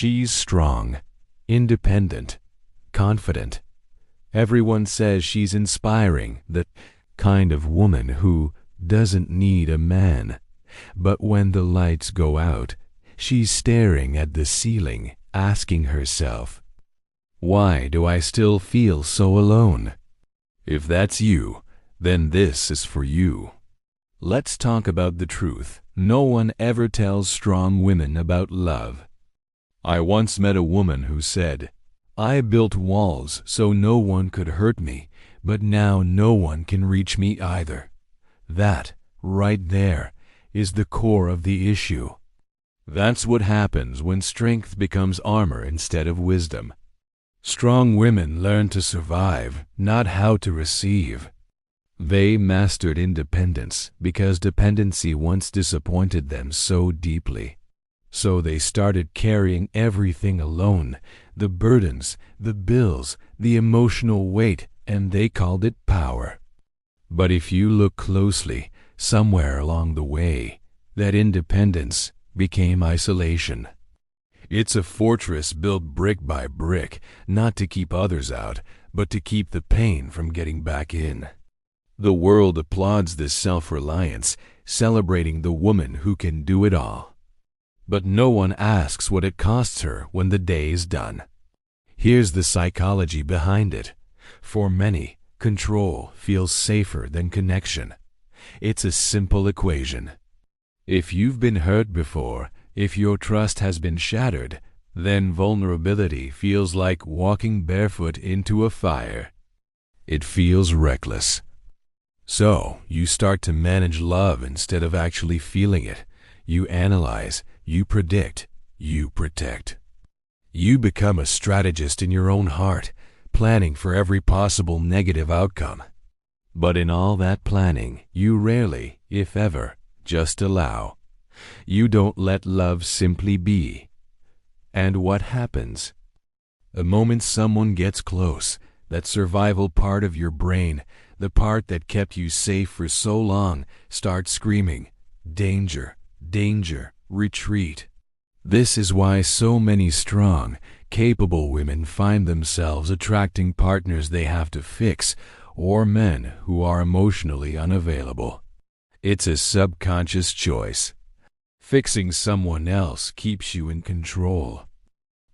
She's strong, independent, confident. Everyone says she's inspiring, the kind of woman who doesn't need a man. But when the lights go out, she's staring at the ceiling, asking herself, "Why do I still feel so alone?" If that's you, then this is for you. Let's talk about the truth. No one ever tells strong women about love. I once met a woman who said, "I built walls so no one could hurt me, but now no one can reach me either." That, right there, is the core of the issue. That's what happens when strength becomes armor instead of wisdom. Strong women learn to survive, not how to receive. They mastered independence because dependency once disappointed them so deeply. So they started carrying everything alone, the burdens, the bills, the emotional weight, and they called it power. But if you look closely, somewhere along the way, that independence became isolation. It's a fortress built brick by brick, not to keep others out, but to keep the pain from getting back in. The world applauds this self-reliance, celebrating the woman who can do it all. But no one asks what it costs her when the day is done. Here's the psychology behind it. For many, control feels safer than connection. It's a simple equation. If you've been hurt before, if your trust has been shattered, then vulnerability feels like walking barefoot into a fire. It feels reckless. So you start to manage love instead of actually feeling it. You analyze, you predict, you protect. You become a strategist in your own heart, planning for every possible negative outcome. But in all that planning, you rarely, if ever, just allow. You don't let love simply be. And what happens? The moment someone gets close, that survival part of your brain, the part that kept you safe for so long, starts screaming, "Danger, danger, retreat." This is why so many strong, capable women find themselves attracting partners they have to fix, or men who are emotionally unavailable. It's a subconscious choice. Fixing someone else keeps you in control.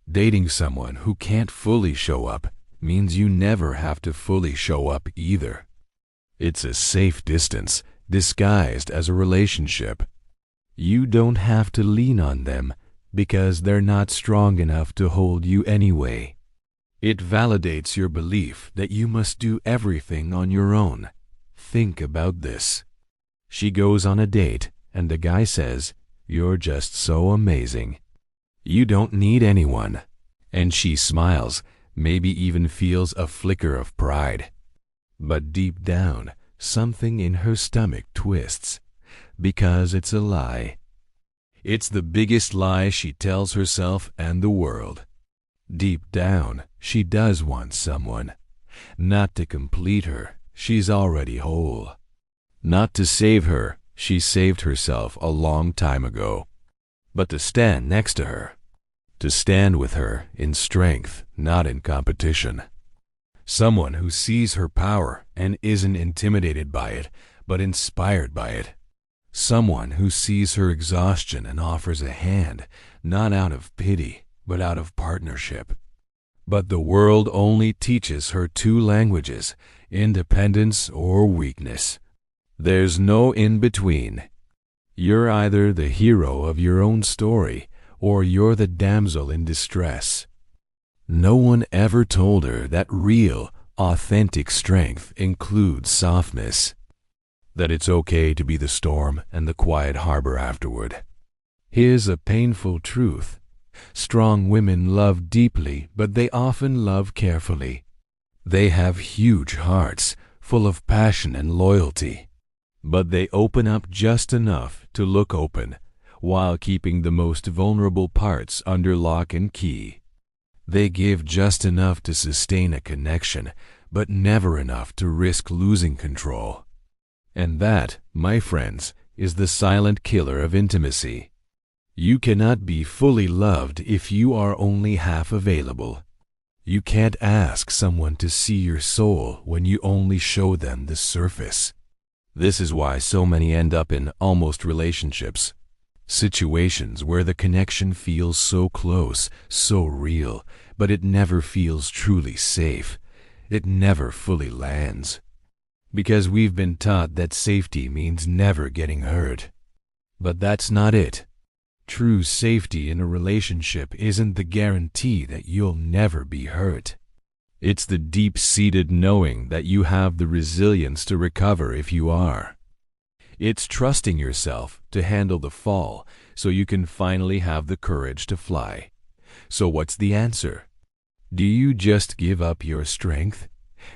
Dating someone who can't fully show up means you never have to fully show up either. It's a safe distance disguised as a relationship. You don't have to lean on them because they're not strong enough to hold you anyway. It validates your belief that you must do everything on your own. Think about this. She goes on a date and the guy says, "You're just so amazing. You don't need anyone." And she smiles, maybe even feels a flicker of pride. But deep down, something in her stomach twists, because it's a lie. It's the biggest lie she tells herself and the world. Deep down, she does want someone. Not to complete her, she's already whole. Not to save her, she saved herself a long time ago. But to stand next to her. To stand with her in strength, not in competition. Someone who sees her power and isn't intimidated by it, but inspired by it. Someone who sees her exhaustion and offers a hand, not out of pity, but out of partnership. But the world only teaches her two languages, independence or weakness. There's no in-between. You're either the hero of your own story, or you're the damsel in distress. No one ever told her that real, authentic strength includes softness. That it's okay to be the storm and the quiet harbor afterward. Here's a painful truth. Strong women love deeply, but they often love carefully. They have huge hearts, full of passion and loyalty. But they open up just enough to look open, while keeping the most vulnerable parts under lock and key. They give just enough to sustain a connection, but never enough to risk losing control. And that, my friends, is the silent killer of intimacy. You cannot be fully loved if you are only half available. You can't ask someone to see your soul when you only show them the surface. This is why so many end up in almost relationships. Situations where the connection feels so close, so real, but it never feels truly safe. It never fully lands. Because we've been taught that safety means never getting hurt. But that's not it. True safety in a relationship isn't the guarantee that you'll never be hurt. It's the deep-seated knowing that you have the resilience to recover if you are. It's trusting yourself to handle the fall so you can finally have the courage to fly. So what's the answer? Do you just give up your strength?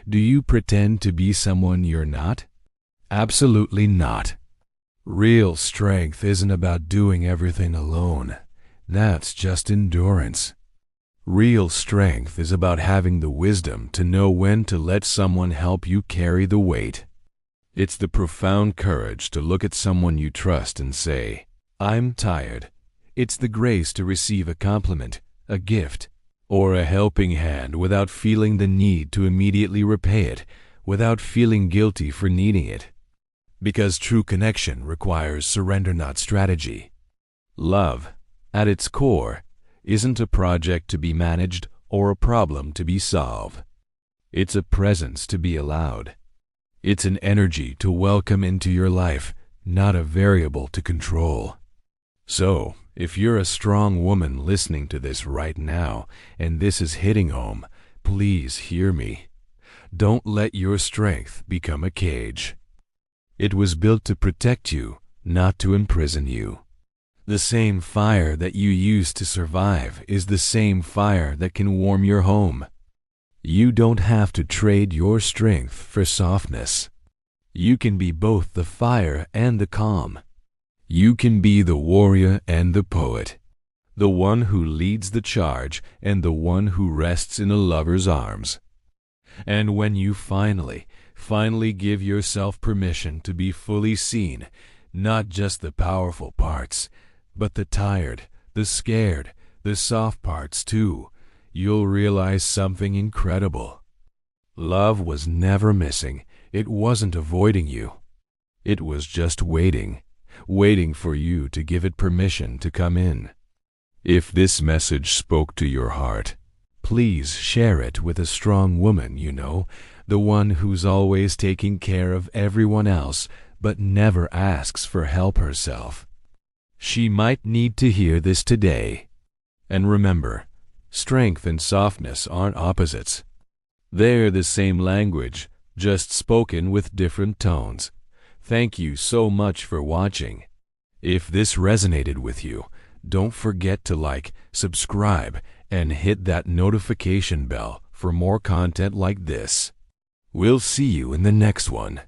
Do you pretend to be someone you're not? Absolutely not. Real strength isn't about doing everything alone. That's just endurance. Real strength is about having the wisdom to know when to let someone help you carry the weight. It's the profound courage to look at someone you trust and say, "I'm tired." It's the grace to receive a compliment, a gift, or a helping hand without feeling the need to immediately repay it, without feeling guilty for needing it. Because true connection requires surrender, not strategy. Love, at its core, isn't a project to be managed or a problem to be solved. It's a presence to be allowed. It's an energy to welcome into your life, not a variable to control. So, if you're a strong woman listening to this right now, and this is hitting home, please hear me. Don't let your strength become a cage. It was built to protect you, not to imprison you. The same fire that you use to survive is the same fire that can warm your home. You don't have to trade your strength for softness. You can be both the fire and the calm. You can be the warrior and the poet, the one who leads the charge and the one who rests in a lover's arms. And when you finally give yourself permission to be fully seen, not just the powerful parts, but the tired, the scared, the soft parts too, you'll realize something incredible. Love was never missing. It wasn't avoiding you. It was just waiting for you to give it permission to come in. If this message spoke to your heart, please share it with a strong woman you know, the one who's always taking care of everyone else but never asks for help herself. She might need to hear this today. And remember, strength and softness aren't opposites. They're the same language, just spoken with different tones. Thank you so much for watching. If this resonated with you, don't forget to like, subscribe, and hit that notification bell for more content like this. We'll see you in the next one.